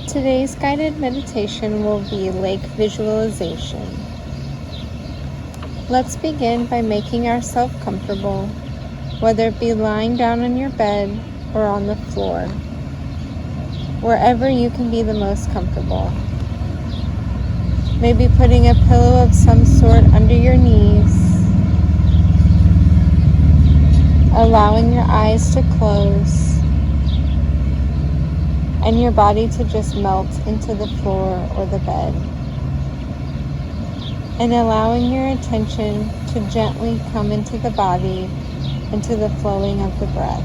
Today's guided meditation will be lake visualization. Let's begin by making ourselves comfortable, whether it be lying down on your bed or on the floor, wherever you can be the most comfortable. Maybe putting a pillow of some sort under your knees, allowing your eyes to close and your body to just melt into the floor or the bed, and allowing your attention to gently come into the body, into the flowing of the breath.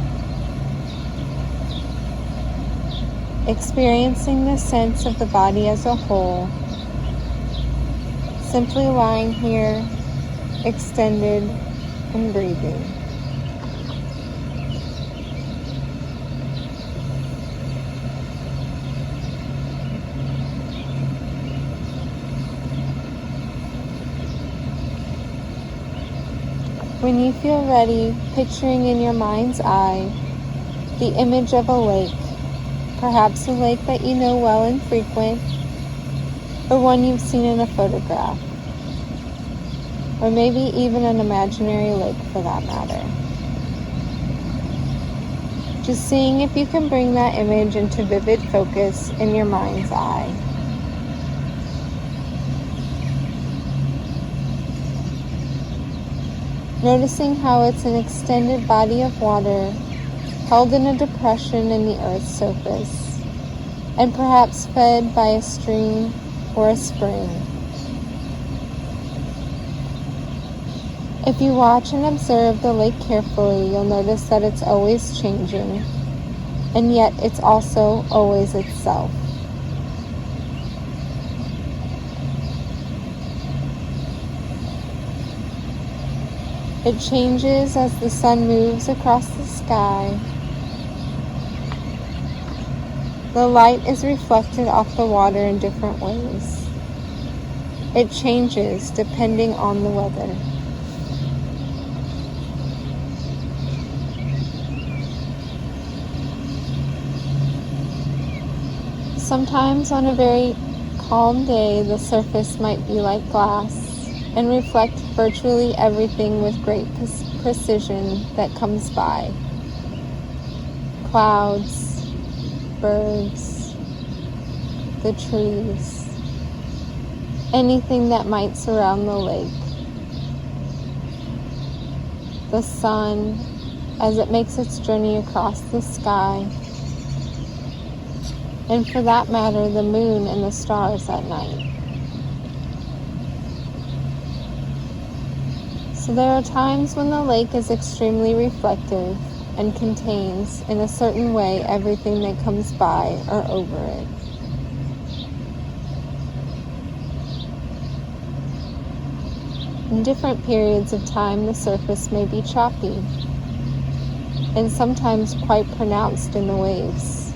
Experiencing the sense of the body as a whole, simply lying here, extended and breathing. When you feel ready, picturing in your mind's eye the image of a lake, perhaps a lake that you know well and frequent, or one you've seen in a photograph, or maybe even an imaginary lake for that matter. Just seeing if you can bring that image into vivid focus in your mind's eye. Noticing how it's an extended body of water held in a depression in the earth's surface, and perhaps fed by a stream or a spring. If you watch and observe the lake carefully, you'll notice that it's always changing, and yet it's also always itself. It changes as the sun moves across the sky. The light is reflected off the water in different ways. It changes depending on the weather. Sometimes on a very calm day, the surface might be like glass and reflect virtually everything with great precision that comes by. Clouds, birds, the trees, anything that might surround the lake. The sun as it makes its journey across the sky, and for that matter, the moon and the stars at night. So there are times when the lake is extremely reflective and contains, in a certain way, everything that comes by or over it. In different periods of time, the surface may be choppy and sometimes quite pronounced in the waves,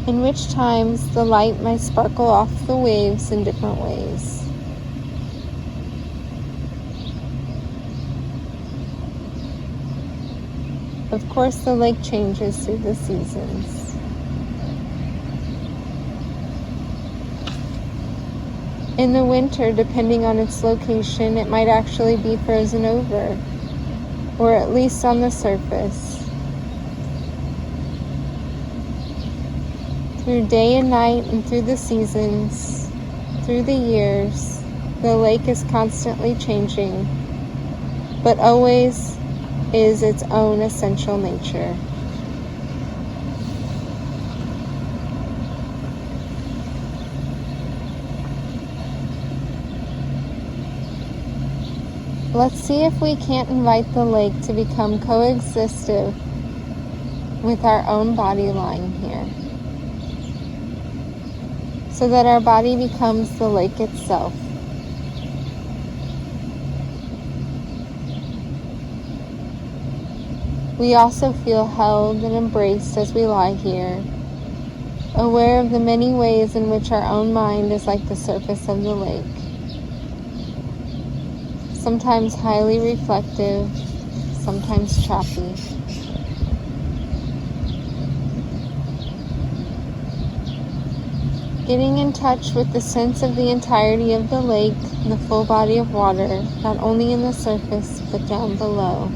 in which times the light may sparkle off the waves in different ways. Of course, the lake changes through the seasons. In the winter, depending on its location, it might actually be frozen over, or at least on the surface. Through day and night and through the seasons, through the years, the lake is constantly changing, but always is its own essential nature. Let's see if we can't invite the lake to become coexistive with our own body lying here, so that our body becomes the lake itself. We also feel held and embraced as we lie here, aware of the many ways in which our own mind is like the surface of the lake. Sometimes highly reflective, sometimes choppy. Getting in touch with the sense of the entirety of the lake and the full body of water, not only in the surface, but down below.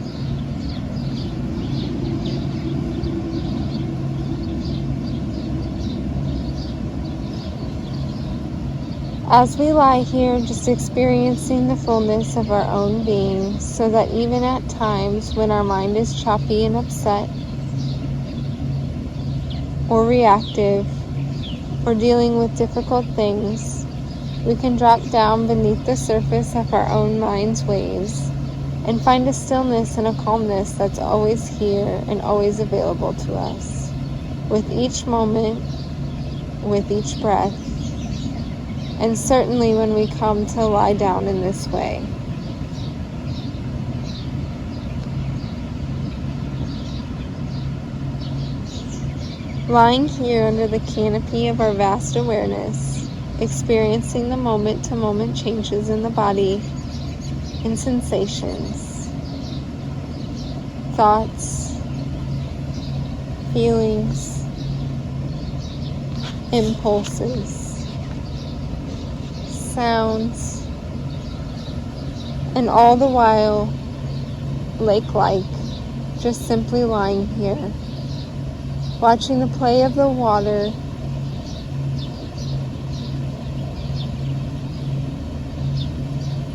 As we lie here, just experiencing the fullness of our own being, so that even at times when our mind is choppy and upset, or reactive, or dealing with difficult things, we can drop down beneath the surface of our own mind's waves and find a stillness and a calmness that's always here and always available to us, with each moment, with each breath, and certainly when we come to lie down in this way. Lying here under the canopy of our vast awareness, experiencing the moment-to-moment changes in the body and sensations, thoughts, feelings, impulses, sounds, and all the while, lake-like, just simply lying here, watching the play of the water,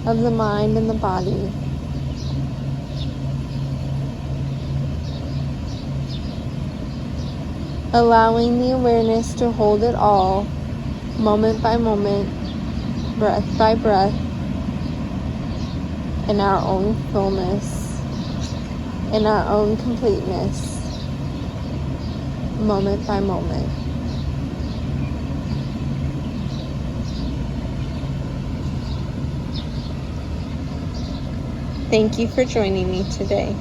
of the mind and the body. Allowing the awareness to hold it all, moment by moment, breath by breath, in our own fullness, in our own completeness, moment by moment. Thank you for joining me today.